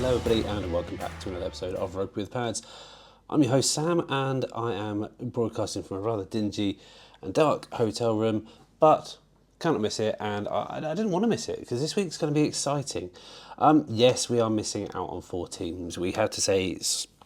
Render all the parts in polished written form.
Hello everybody and welcome back to another episode of Rugby with Pads. I'm your host Sam and I am broadcasting from a rather dingy and dark hotel room, but cannot miss it, and I didn't want to miss it because this week's going to be exciting. Yes, we are missing out on 4 teams. We had to say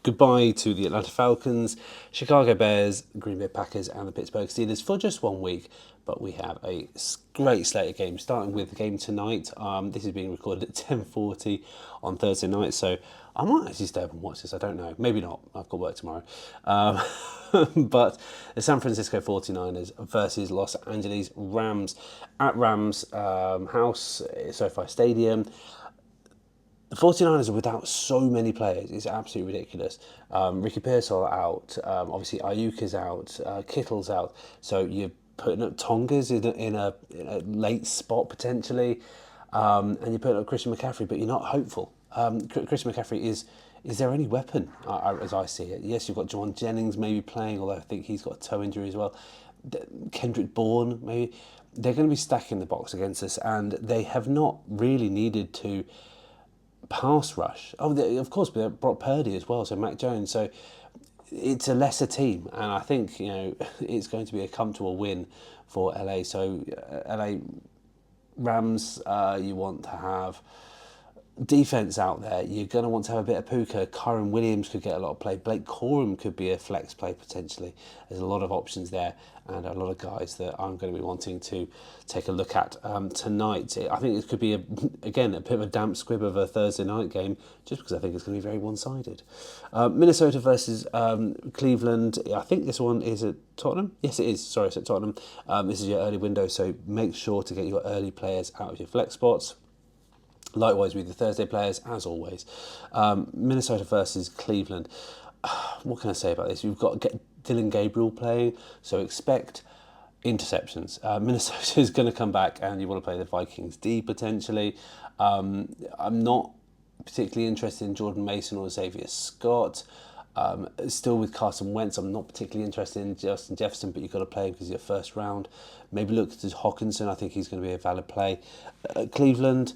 goodbye to the Atlanta Falcons, Chicago Bears, Green Bay Packers and the Pittsburgh Steelers for just 1 week, but we have a great slate of games, starting with the game tonight. This is being recorded at 10:40 on Thursday night, so I might actually stay up and watch this, I don't know, maybe not, I've got work tomorrow. But the San Francisco 49ers versus Los Angeles Rams at Rams house, SoFi Stadium. The 49ers are without so many players. It's absolutely ridiculous. Ricky Pearsall out. Obviously, Ayuk is out. Kittle's out. So you're putting up Tongas in a late spot potentially. And you're putting up Christian McCaffrey, but you're not hopeful. Christian McCaffrey is there any weapon, as I see it? Yes, you've got Juwan Jennings maybe playing, although I think he's got a toe injury as well. Kendrick Bourne, maybe. They're going to be stacking the box against us, and they have not really needed to pass rush. Of course, but Brock Purdy as well, so Mac Jones. So it's a lesser team, and I think it's going to be a comfortable win for LA. So LA Rams, you want to have defense out there. You're going to want to have a bit of Puka. Kyron Williams could get a lot of play. Blake Corum could be a flex play potentially. There's a lot of options there and a lot of guys that I'm going to be wanting to take a look at tonight. I think it could be, again, a bit of a damp squib of a Thursday night game, just because I think it's going to be very one-sided. Minnesota versus Cleveland. I think this one is at Tottenham. Yes, it is. Sorry, it's at Tottenham. This is your early window, so make sure to get your early players out of your flex spots. Likewise with the Thursday players, as always. Minnesota versus Cleveland. What can I say about this? You've got Dylan Gabriel playing, so expect interceptions. Minnesota is going to come back, and you want to play the Vikings D potentially. I'm not particularly interested in Jordan Mason or Xavier Scott. Still with Carson Wentz, I'm not particularly interested in Justin Jefferson, but you've got to play him because he's your first round. Maybe look to Hawkinson. I think he's going to be a valid play. Cleveland,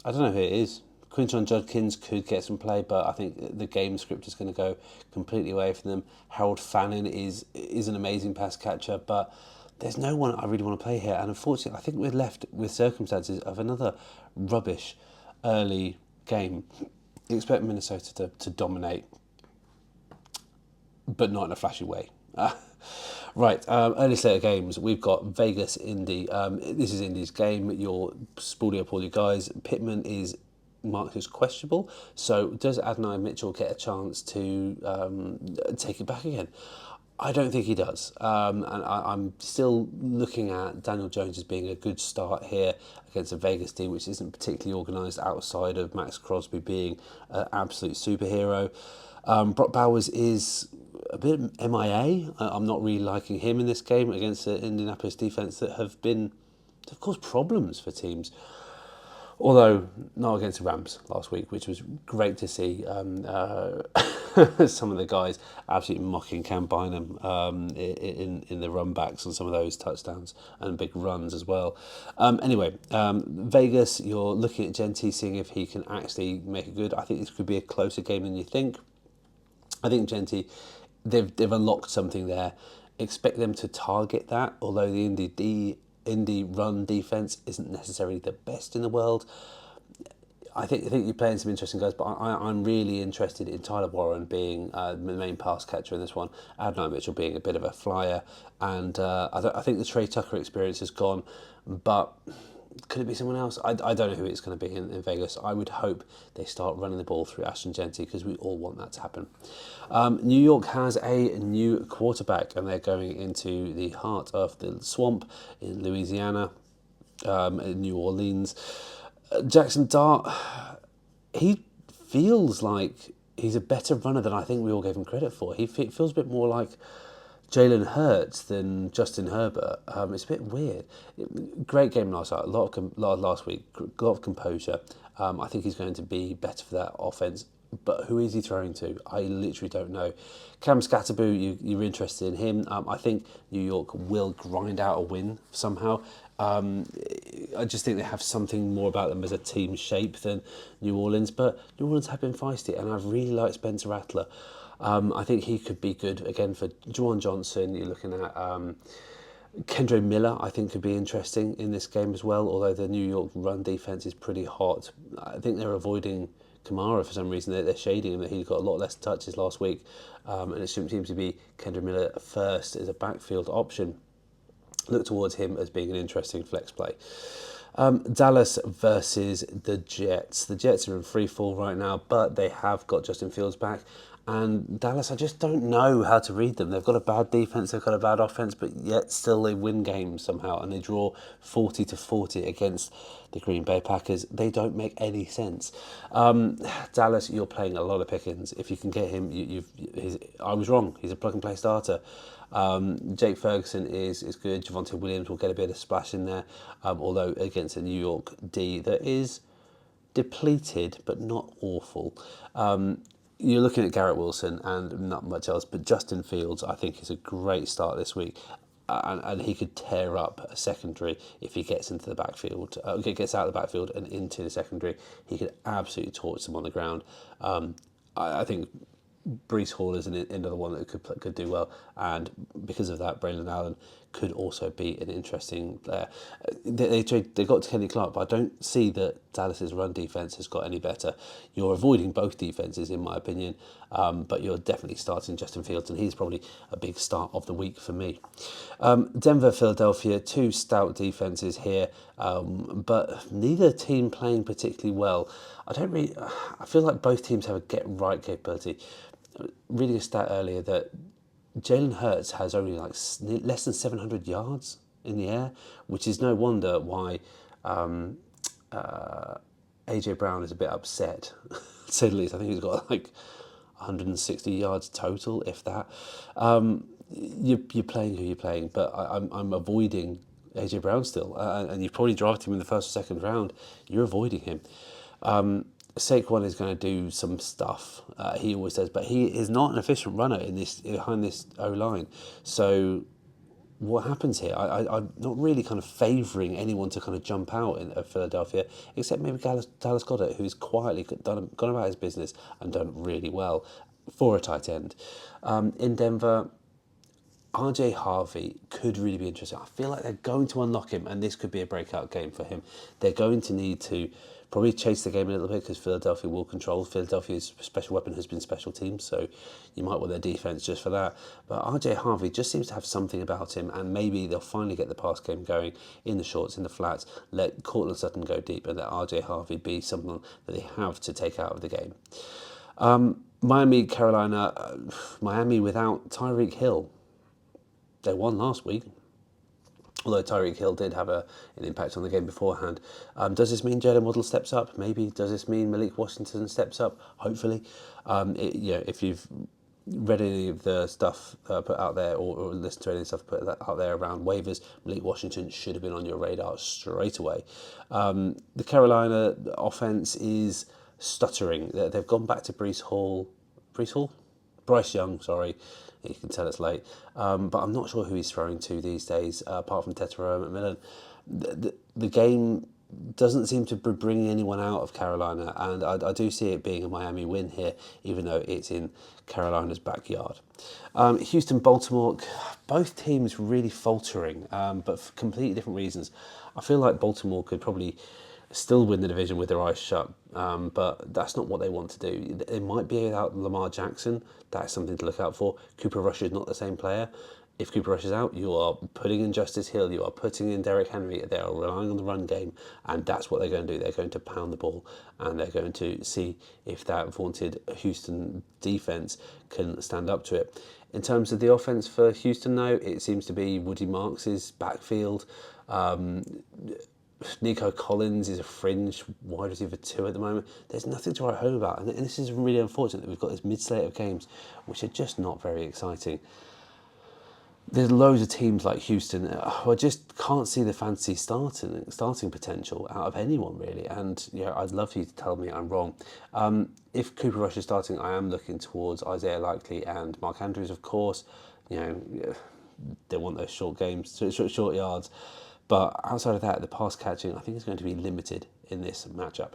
I don't know who it is. Quinton Judkins could get some play, but I think the game script is going to go completely away from them. Harold Fannin is an amazing pass catcher, but there's no one I really want to play here. And unfortunately, I think we're left with circumstances of another rubbish early game. You expect Minnesota to dominate, but not in a flashy way. Right, early slate of games. We've got Vegas Indy. This is Indy's game. You're spooling up all your guys. Pittman is marked as questionable. So does Adonai Mitchell get a chance to take it back again? I don't think he does. And I'm still looking at Daniel Jones as being a good start here against a Vegas team which isn't particularly organised outside of Max Crosby being an absolute superhero. Brock Bowers is a bit MIA. I'm not really liking him in this game against the Indianapolis defence that have caused problems for teams. Although not against the Rams last week, which was great to see. Some of the guys absolutely mocking Cam Bynum in the run backs on some of those touchdowns and big runs as well. Anyway, Vegas, you're looking at Genty, seeing if he can actually make it good. I think this could be a closer game than you think. I think Genty, they've unlocked something there. Expect them to target that, although the Indy run defense isn't necessarily the best in the world. I think you're playing some interesting guys, but I'm really interested in Tyler Warren being the main pass catcher in this one, Adonai Mitchell being a bit of a flyer, and I think the Trey Tucker experience is gone, but could it be someone else? I don't know who it's going to be in Vegas. I would hope they start running the ball through Ashton Genty because we all want that to happen. New York has a new quarterback and they're going into the heart of the swamp in Louisiana, in New Orleans. Jackson Dart, he feels like he's a better runner than I think we all gave him credit for. He feels a bit more like Jalen Hurts than Justin Herbert. It's a bit weird. Great game last week, a lot of composure. I think he's going to be better for that offense but who is he throwing to? I literally don't know. Cam Scatterboo, you're interested in him. I think New York will grind out a win somehow. I just think they have something more about them as a team shape than New Orleans, but New Orleans have been feisty, and I really like Spencer Rattler. I think he could be good again for Juwan Johnson. You're looking at Kendre Miller, I think, could be interesting in this game as well, although the New York run defense is pretty hot. I think they're avoiding Kamara for some reason. They're shading him that he got a lot less touches last week, and it seems to be Kendre Miller first as a backfield option. Look towards him as being an interesting flex play. Dallas versus the Jets. The Jets are in free fall right now, but they have got Justin Fields back. And Dallas, I just don't know how to read them. They've got a bad defense, they've got a bad offense, but yet still they win games somehow, and they draw 40-40 against the Green Bay Packers. They don't make any sense. Dallas, you're playing a lot of Pickens. If you can get him, I was wrong. He's a plug and play starter. Jake Ferguson is good. Javonte Williams will get a bit of splash in there, although against a New York D that is depleted but not awful. You're looking at Garrett Wilson and not much else, but Justin Fields I think is a great start this week. And he could tear up a secondary if he gets into the backfield, gets out of the backfield and into the secondary. He could absolutely torch them on the ground. I think Breece Hall is another one that could do well, and because of that, Braylon Allen could also be an interesting player. They got to Kenny Clark, but I don't see that Dallas's run defense has got any better. You're avoiding both defenses, in my opinion, but you're definitely starting Justin Fields, and he's probably a big start of the week for me. Denver, Philadelphia, two stout defenses here, but neither team playing particularly well. I feel like both teams have a get right capability. Reading a stat earlier that Jalen Hurts has only like less than 700 yards in the air, which is no wonder why AJ Brown is a bit upset, to say the least. I think he's got like 160 yards total, if that. You're playing who you're playing, but I'm avoiding AJ Brown still, and you probably drafted him in the first or second round. You're avoiding him. Saquon is going to do some stuff. He always does, but he is not an efficient runner behind this O-line. So what happens here? I'm not really kind of favouring anyone to kind of jump out in Philadelphia, except maybe Dallas Goedert, who's quietly gone about his business and done really well for a tight end. In Denver, RJ Harvey could really be interesting. I feel like they're going to unlock him, and this could be a breakout game for him. They're going to need to probably chase the game a little bit because Philadelphia will control. Philadelphia's special weapon has been special teams, so you might want their defense just for that. But RJ Harvey just seems to have something about him, and maybe they'll finally get the pass game going in the shorts, in the flats, let Cortland Sutton go deep, and let RJ Harvey be someone that they have to take out of the game. Miami, Carolina, Miami without Tyreek Hill. They won last week, although Tyreek Hill did have an impact on the game beforehand. Does this mean Jalen Waddle steps up? Maybe. Does this mean Malik Washington steps up? Hopefully. If you've read any of the stuff put out there or listened to any stuff put out there around waivers, Malik Washington should have been on your radar straight away. The Carolina offense is stuttering. They've gone back to Bryce Young, sorry. You can tell it's late. But I'm not sure who he's throwing to these days, apart from Tetairoa McMillan. The game doesn't seem to be bringing anyone out of Carolina, and I do see it being a Miami win here, even though it's in Carolina's backyard. Houston, Baltimore, both teams really faltering, but for completely different reasons. I feel like Baltimore could probably still win the division with their eyes shut, but that's not what they want to do. They might be without Lamar Jackson. That's something to look out for. Cooper Rush is not the same player. If Cooper Rush is out, you are putting in Justice Hill, you are putting in Derrick Henry. They are relying on the run game, and that's what they're going to do. They're going to pound the ball, and they're going to see if that vaunted Houston defense can stand up to it. In terms of the offense for Houston, though, it seems to be Woody Marks' backfield. Nico Collins is a fringe wide receiver 2 at the moment. There's nothing to write home about, and this is really unfortunate that we've got this mid-slate of games which are just not very exciting. there's loads of teams like Houston who I just can't see the fantasy starting potential out of anyone really. And I'd love for you to tell me I'm wrong. If Cooper Rush is starting, I am looking towards Isaiah Likely and Mark Andrews, of course. They want those short games, short yards. But outside of that, the pass catching I think is going to be limited in this matchup.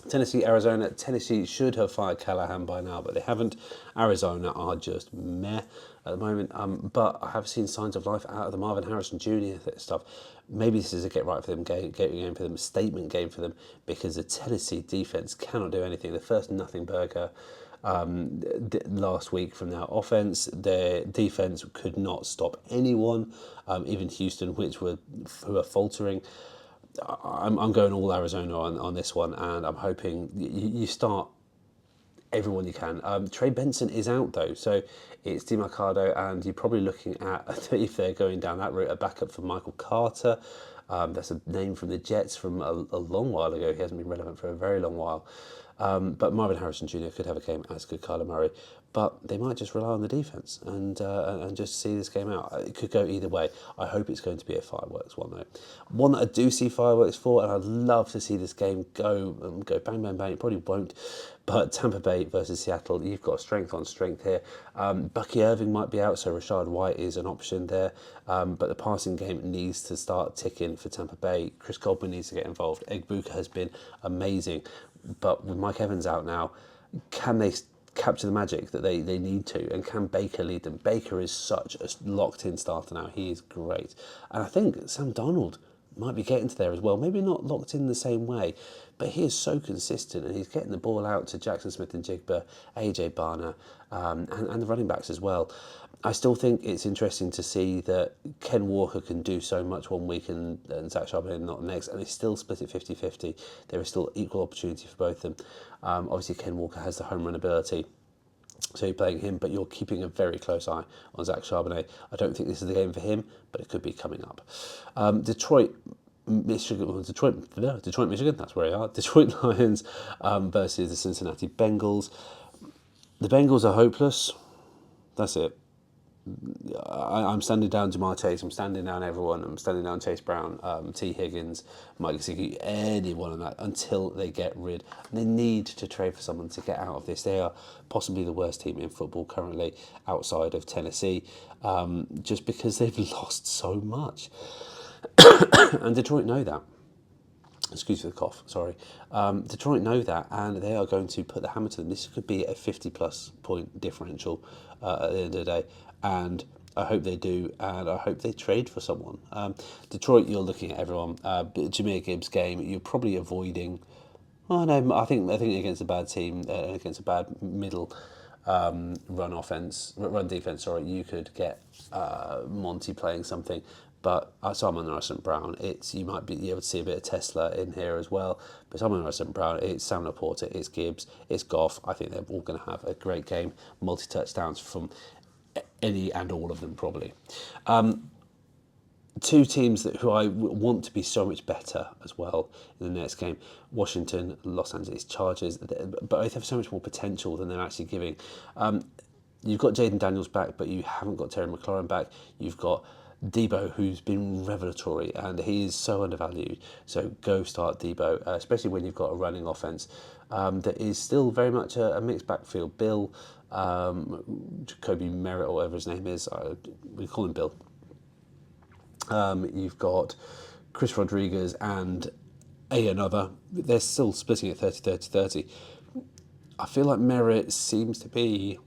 Tennessee, Arizona. Tennessee should have fired Callahan by now, but they haven't. Arizona are just meh at the moment. But I have seen signs of life out of the Marvin Harrison Jr. stuff. Maybe this is a get right for them game for them, a statement game for them, because the Tennessee defense cannot do anything. The first nothing burger last week from their offense. Their defense could not stop anyone, even Houston, who are faltering. I'm going all Arizona on this one, and I'm hoping you start everyone you can. Trey Benson is out though, so it's DeMarcado, and you're probably looking at, if they're going down that route, a backup for Michael Carter. That's a name from the Jets from a long while ago. He hasn't been relevant for a very long while. But Marvin Harrison Jr. could have a game, as could Kyler Murray. But they might just rely on the defense and just see this game out. It could go either way. I hope it's going to be a fireworks one though. One that I do see fireworks for, and I'd love to see this game go bang bang bang. It probably won't, but Tampa Bay versus Seattle, you've got strength on strength here. Bucky Irving might be out, so Rashad White is an option there. But the passing game needs to start ticking for Tampa Bay. Chris Godwin needs to get involved. Egbuka has been amazing, but with Mike Evans out now, can they capture the magic that they need to, and can Baker lead them? Baker is such a locked-in starter now. He is great. And I think Sam Darnold might be getting to there as well. Maybe not locked in the same way, but he is so consistent, and he's getting the ball out to Jackson Smith and Jigba, AJ Barner, and the running backs as well. I still think it's interesting to see that Ken Walker can do so much one week and Zach Charbonnet not next, and they still split it 50-50. There is still equal opportunity for both of them. Obviously, Ken Walker has the home run ability, so you're playing him, but you're keeping a very close eye on Zach Charbonnet. I don't think this is the game for him, but it could be coming up. Detroit, Michigan, that's where they are. Detroit Lions versus the Cincinnati Bengals. The Bengals are hopeless. That's it. I'm standing down Jamar Chase. I'm standing down everyone. I'm standing down Chase Brown, T. Higgins, Mike Gesicki, anyone on that until they get rid. They need to trade for someone to get out of this. They are possibly the worst team in football currently outside of Tennessee, just because they've lost so much. And Detroit know that. Excuse the cough, sorry. Detroit know that, and they are going to put the hammer to them. This could be a 50-plus point differential at the end of the day, and I hope they do, and I hope they trade for someone. Detroit, you're looking at everyone. Jahmyr Gibbs' game, you're probably avoiding. Oh no, I think against a bad team, against a bad middle run defense. Sorry, you could get Monty playing something. But Simon St. Brown, you might be able to see a bit of Tesla in here as well. But Simon St. Brown, it's Sam Laporta, it's Gibbs, it's Goff. I think they're all going to have a great game. Multi-touchdowns from any and all of them, probably. Two teams who I want to be so much better as well in the next game. Washington, Los Angeles Chargers. Both have so much more potential than they're actually giving. You've got Jaden Daniels back, but you haven't got Terry McLaurin back. You've got Debo, who's been revelatory, and he is so undervalued. So go start Debo, especially when you've got a running offense that is still very much a mixed backfield. Bill, Jacoby Merritt, or whatever his name is, we call him Bill. You've got Chris Rodriguez and another. They're still splitting it 30-30-30. I feel like Merritt seems to be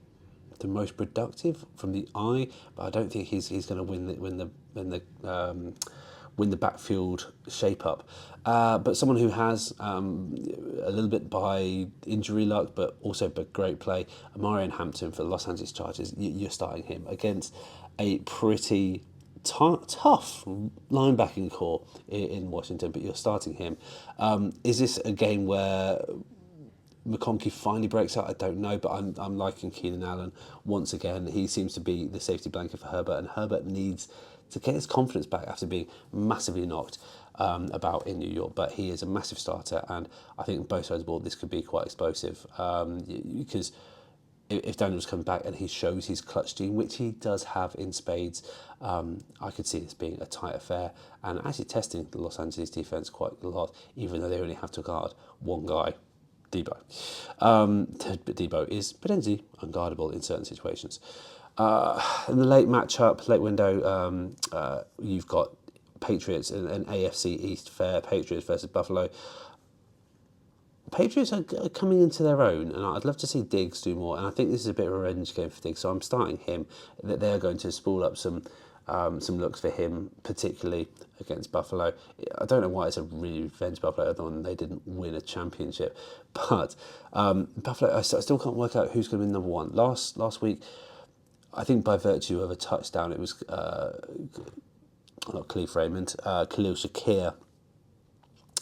the most productive from the eye, but I don't think he's going to win the backfield shape up. But someone who has a little bit by injury luck, but also by great play, Amarian Hampton for the Los Angeles Chargers. You're starting him against a pretty tough linebacking core in Washington, but you're starting him. Is this a game where McConkey finally breaks out? I don't know, but I'm liking Keenan Allen once again. He seems to be the safety blanket for Herbert, and Herbert needs to get his confidence back after being massively knocked about in New York. But he is a massive starter, and I think both sides of the ball, this could be quite explosive because if Daniels comes back and he shows his clutch gene, which he does have in spades, I could see this being a tight affair and actually testing the Los Angeles defense quite a lot, even though they only have to guard one guy, Debo. But Debo is potentially unguardable in certain situations. In the late matchup, late window, you've got Patriots and an AFC East fair, Patriots versus Buffalo. Patriots are coming into their own, and I'd love to see Diggs do more. And I think this is a bit of a revenge game for Diggs, so I'm starting him. That they're going to spool up some looks for him, particularly against Buffalo. I don't know why it's a really revenge Buffalo, other than they didn't win a championship. But Buffalo, I still can't work out who's going to be number one. Last week, I think by virtue of a touchdown, it was not Khalif Raymond, Khalil Shakir.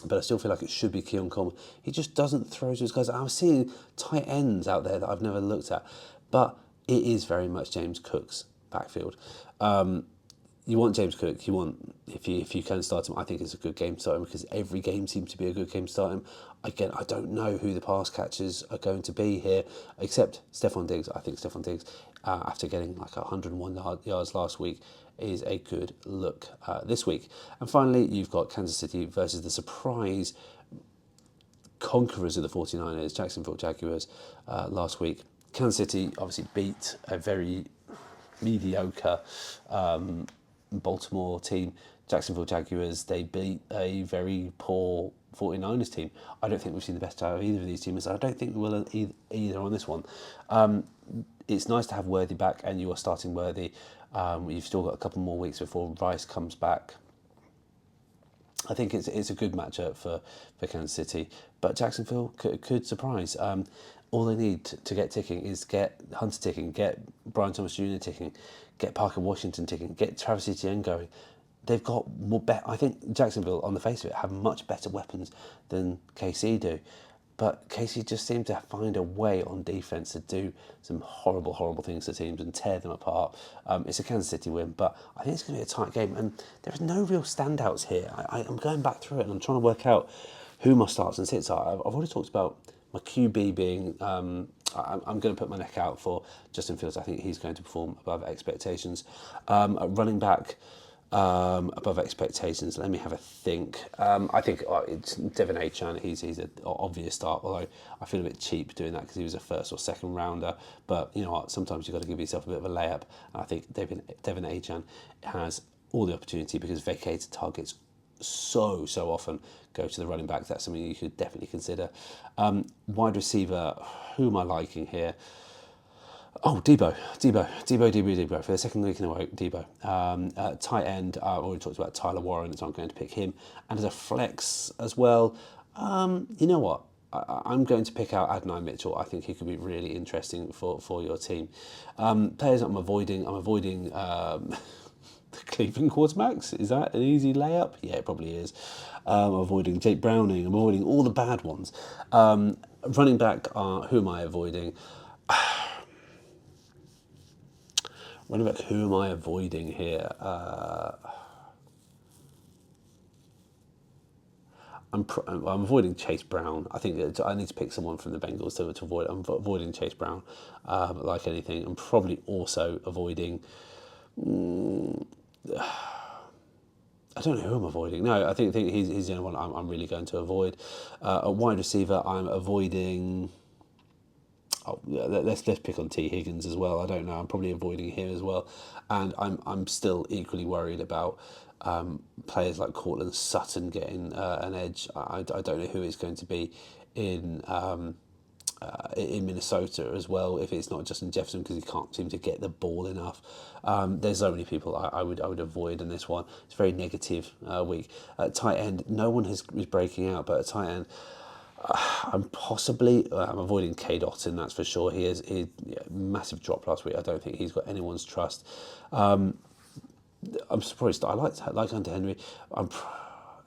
But I still feel like it should be Keon Coleman. He just doesn't throw to his guys. I'm seeing tight ends out there that I've never looked at. But it is very much James Cook's backfield. You want James Cook. You want, if you can start him, I think it's a good game to start him because every game seems to be a good game to start him. Again, I don't know who the pass catchers are going to be here, except Stephon Diggs. I think Stephon Diggs, after getting like 101 yards last week, is a good look this week. And finally, you've got Kansas City versus the surprise conquerors of the 49ers, Jacksonville Jaguars, last week. Kansas City obviously beat a very mediocre Baltimore team. Jacksonville Jaguars, they beat a very poor 49ers team. I don't think we've seen the best out of either of these teams. I don't think we will either on this one. It's nice to have Worthy back, and you are starting Worthy. You've still got a couple more weeks before Rice comes back. I think it's a good matchup for Kansas City, but Jacksonville could surprise. All they need to get ticking is get Hunter ticking, get Brian Thomas Jr. ticking, get Parker Washington ticking, get Travis Etienne going. They've got more. I think Jacksonville, on the face of it, have much better weapons than KC do. But KC just seemed to find a way on defence to do some horrible, horrible things to teams and tear them apart. It's a Kansas City win, but I think it's going to be a tight game. And there's no real standouts here. I'm going back through it and I'm trying to work out who my starts and sits are. I've already talked about my QB being... I'm going to put my neck out for Justin Fields. I think he's going to perform above expectations. Running back... above expectations. Let me have a think. I think it's Devin Achan. He's an obvious start, although I feel a bit cheap doing that because he was a first or second rounder. But you know what? Sometimes you've got to give yourself a bit of a layup. And I think Devin Achan has all the opportunity because vacated targets so often go to the running back. That's something you could definitely consider. Wide receiver, who am I liking here? Oh, Debo for the second week in a row, Debo. Tight end, I already talked about Tyler Warren, so I'm going to pick him. And as a flex as well, you know what? I'm going to pick out Adonai Mitchell. I think he could be really interesting for your team. Players I'm avoiding the Cleveland quarterbacks. Is that an easy layup? Yeah, it probably is. I'm avoiding Jake Browning. I'm avoiding all the bad ones. Running back, who am I avoiding? Running back, who am I avoiding here? I'm avoiding Chase Brown. I think I need to pick someone from the Bengals to avoid. I'm avoiding Chase Brown like anything. I'm probably also avoiding... I don't know who I'm avoiding. No, I think he's the only one I'm really going to avoid. A wide receiver, I'm avoiding... Oh, yeah, let's pick on T. Higgins as well. I don't know. I'm probably avoiding him as well, and I'm still equally worried about players like Cortland Sutton getting an edge. I don't know who it's going to be in Minnesota as well. If it's not Justin Jefferson because he can't seem to get the ball enough. There's so many people I would avoid in this one. It's a very negative week. Tight end, no one is breaking out, but at tight end. I'm avoiding K. Dotton, that's for sure. He massive drop last week. I don't think he's got anyone's trust. I'm surprised. I like Hunter Henry. Am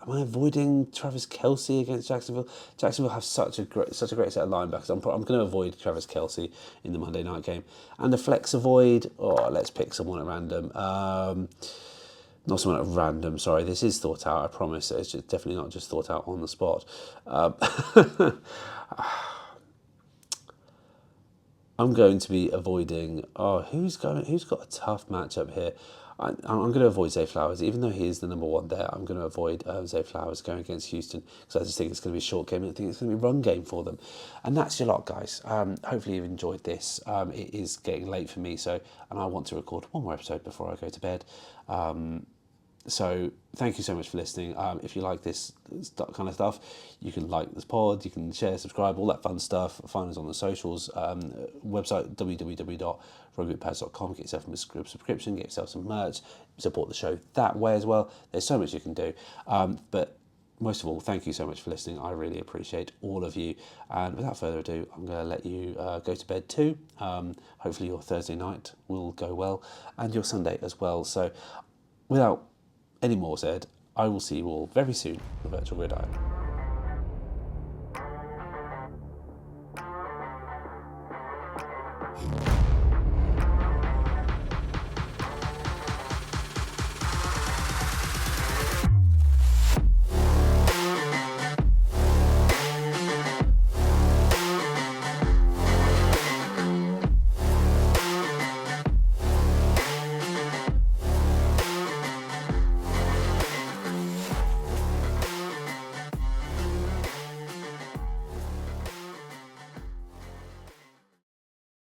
I avoiding Travis Kelce against Jacksonville? Jacksonville have such a great set of linebackers. I'm going to avoid Travis Kelce in the Monday night game. And the flex avoid. Oh, let's pick someone at random. Not someone at random, sorry. This is thought out, I promise. It's just definitely not just thought out on the spot. I'm going to be avoiding. Oh, who's got a tough matchup here? I'm going to avoid Zay Flowers, even though he is the number one there. I'm going to avoid Zay Flowers going against Houston because I just think it's going to be a short game. And I think it's going to be a run game for them, and that's your lot, guys. Hopefully you've enjoyed this. It is getting late for me, and I want to record one more episode before I go to bed. So thank you so much for listening. If you like this kind of stuff, you can like this pod, you can share, subscribe, all that fun stuff. Find us on the socials. Website www.rugbypads.com. Get yourself a subscription, get yourself some merch, support the show that way as well. There's so much you can do. But most of all, thank you so much for listening. I really appreciate all of you. And without further ado, I'm going to let you go to bed too. Hopefully your Thursday night will go well and your Sunday as well. So without any more said, I will see you all very soon on the Virtual Gridiron.